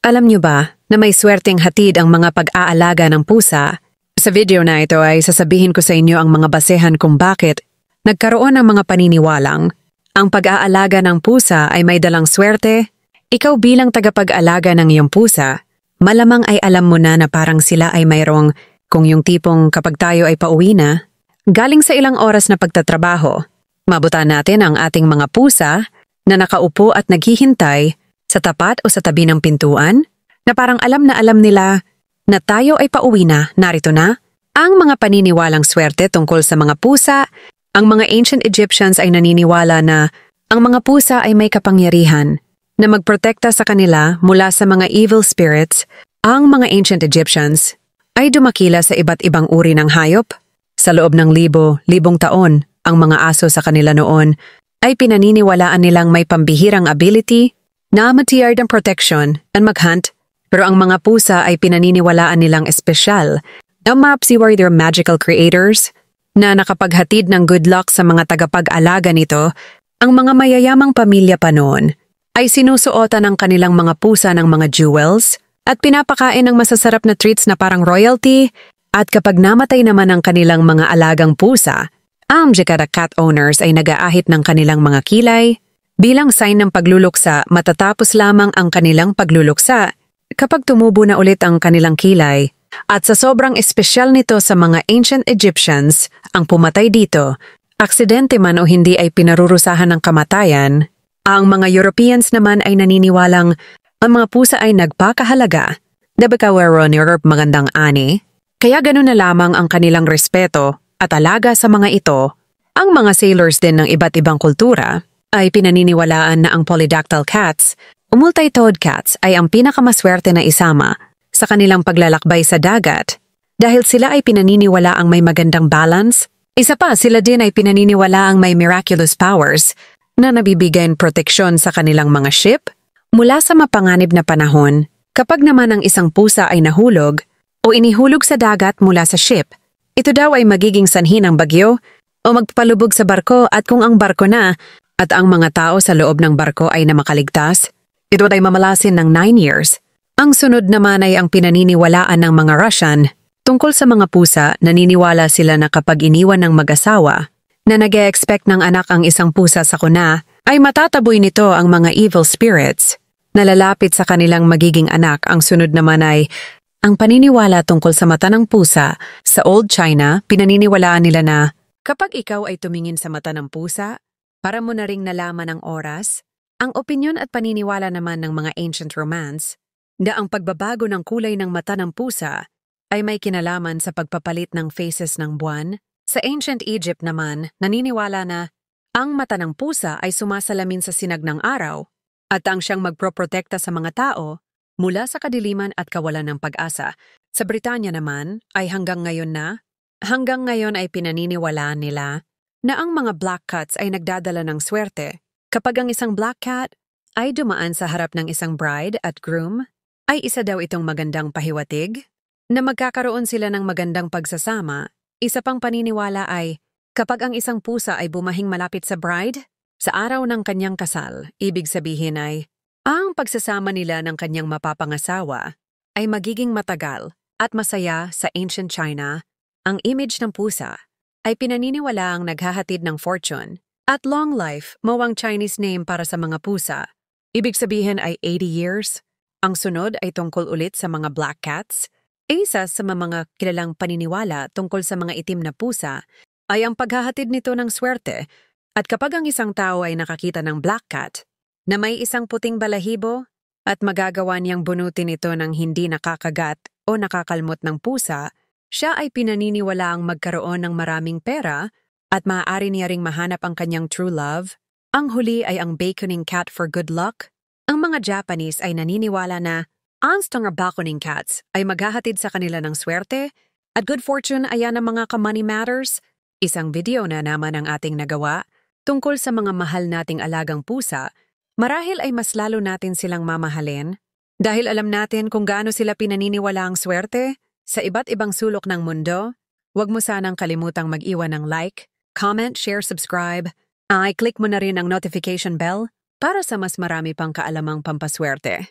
Alam niyo ba na may swerteng hatid ang mga pag-aalaga ng pusa? Sa video na ito ay sasabihin ko sa inyo ang mga basehan kung bakit nagkaroon ng mga paniniwalang ang pag-aalaga ng pusa ay may dalang swerte. Ikaw bilang tagapag-alaga ng iyong pusa, malamang ay alam mo na parang sila ay mayroong kung yung tipong kapag tayo ay pauwi na, galing sa ilang oras na pagtatrabaho, mabutan natin ang ating mga pusa na nakaupo at naghihintay sa tapat o sa tabi ng pintuan, na parang alam na alam nila na tayo ay pauwi na, narito na. Ang mga paniniwalang swerte tungkol sa mga pusa, ang mga ancient Egyptians ay naniniwala na ang mga pusa ay may kapangyarihan na magprotekta sa kanila mula sa mga evil spirits. Ang mga ancient Egyptians ay dumakila sa iba't ibang uri ng hayop. Sa loob ng libong taon, ang mga aso sa kanila noon ay pinaniniwalaan nilang may pambihirang ability na matiyard ang protection at mag-hunt, pero ang mga pusa ay pinaniniwalaan nilang espesyal na mapsiwar their magical creators na nakapaghatid ng good luck sa mga tagapag-alaga nito. Ang mga mayayamang pamilya pa noon ay sinusuotan ng kanilang mga pusa ng mga jewels at pinapakain ng masasarap na treats na parang royalty, at kapag namatay naman ang kanilang mga alagang pusa, ang Jakarta cat owners ay nag-aahit ng kanilang mga kilay bilang sign ng pagluluksa matatapos lamang ang kanilang pagluluksa kapag tumubo na ulit ang kanilang kilay. At sa sobrang espesyal nito sa mga ancient Egyptians, ang pumatay dito, aksidente man o hindi ay pinarurusahan ng kamatayan. Ang mga Europeans naman ay naniniwalang ang mga pusa ay nagpakahalaga, dabakawaron or magandang ani, kaya ganun na lamang ang kanilang respeto at alaga sa mga ito. Ang mga sailors din ng iba't ibang kultura ay pinaniniwalaan na ang polydactyl cats o multi-toed cats ay ang pinakamaswerte na isama sa kanilang paglalakbay sa dagat dahil sila ay pinaniniwala ang may magandang balance. Isa pa, sila din ay pinaniniwala ang may miraculous powers na nabibigyan proteksyon sa kanilang mga ship mula sa mapanganib na panahon. Kapag naman ang isang pusa ay nahulog o inihulog sa dagat mula sa ship, ito daw ay magiging sanhi ng bagyo o magpapalubog sa barko, at kung ang barko na at ang mga tao sa loob ng barko ay na makaligtas, ito ay mamalasin ng 9 years. Ang sunod naman ay ang pinaniniwalaan ng mga Russian tungkol sa mga pusa. Naniniwala sila na kapag iniwan ng mag-asawa na nag-e-expect ng anak ang isang pusa sa kuna, ay matataboy nito ang mga evil spirits na lalapit sa kanilang magiging anak. Ang sunod naman ay ang paniniwala tungkol sa mata ng pusa. Sa Old China, pinaniniwalaan nila na kapag ikaw ay tumingin sa mata ng pusa, para mo na ring nalaman ang oras. Ang opinyon at paniniwala naman ng mga ancient Romance na ang pagbabago ng kulay ng mata ng pusa ay may kinalaman sa pagpapalit ng phases ng buwan. Sa ancient Egypt naman, naniniwala na ang mata ng pusa ay sumasalamin sa sinag ng araw at ang siyang magproprotekta sa mga tao mula sa kadiliman at kawalan ng pag-asa. Sa Britanya naman ay hanggang ngayon ay pinaniniwalaan nila na ang mga black cats ay nagdadala ng swerte. Kapag ang isang black cat ay dumaan sa harap ng isang bride at groom, ay isa daw itong magandang pahiwatig na magkakaroon sila ng magandang pagsasama. Isa pang paniniwala ay kapag ang isang pusa ay bumahing malapit sa bride sa araw ng kanyang kasal, ibig sabihin ay ang pagsasama nila ng kanyang mapapangasawa ay magiging matagal at masaya. Sa ancient China, ang image ng pusa ay pinaniniwalaang naghahatid ng fortune at long life. Mawang Chinese name para sa mga pusa, ibig sabihin ay 80 years. Ang sunod ay tungkol ulit sa mga black cats. Isa sa mga kilalang paniniwala tungkol sa mga itim na pusa ay ang paghahatid nito ng swerte. At kapag ang isang tao ay nakakita ng black cat na may isang puting balahibo at magagawa niyang bunutin ito ng hindi nakakagat o nakakalmot ng pusa, siya ay pinaniniwalaang magkaroon ng maraming pera at maaari niya ring mahanap ang kanyang true love. Ang huli ay ang baconing cat for good luck. Ang mga Japanese ay naniniwala na ang baconing cats ay maghahatid sa kanila ng swerte at good fortune. Ayan ang mga ka-money matters. Isang video na naman ang ating nagawa tungkol sa mga mahal nating alagang pusa. Marahil ay mas lalo natin silang mamahalin dahil alam natin kung gaano sila pinaniniwala ang swerte sa iba't ibang sulok ng mundo. Huwag mo sanang kalimutang mag-iwan ng like, comment, share, subscribe. I-click mo na rin ang notification bell para sa mas marami pang kaalamang pampaswerte.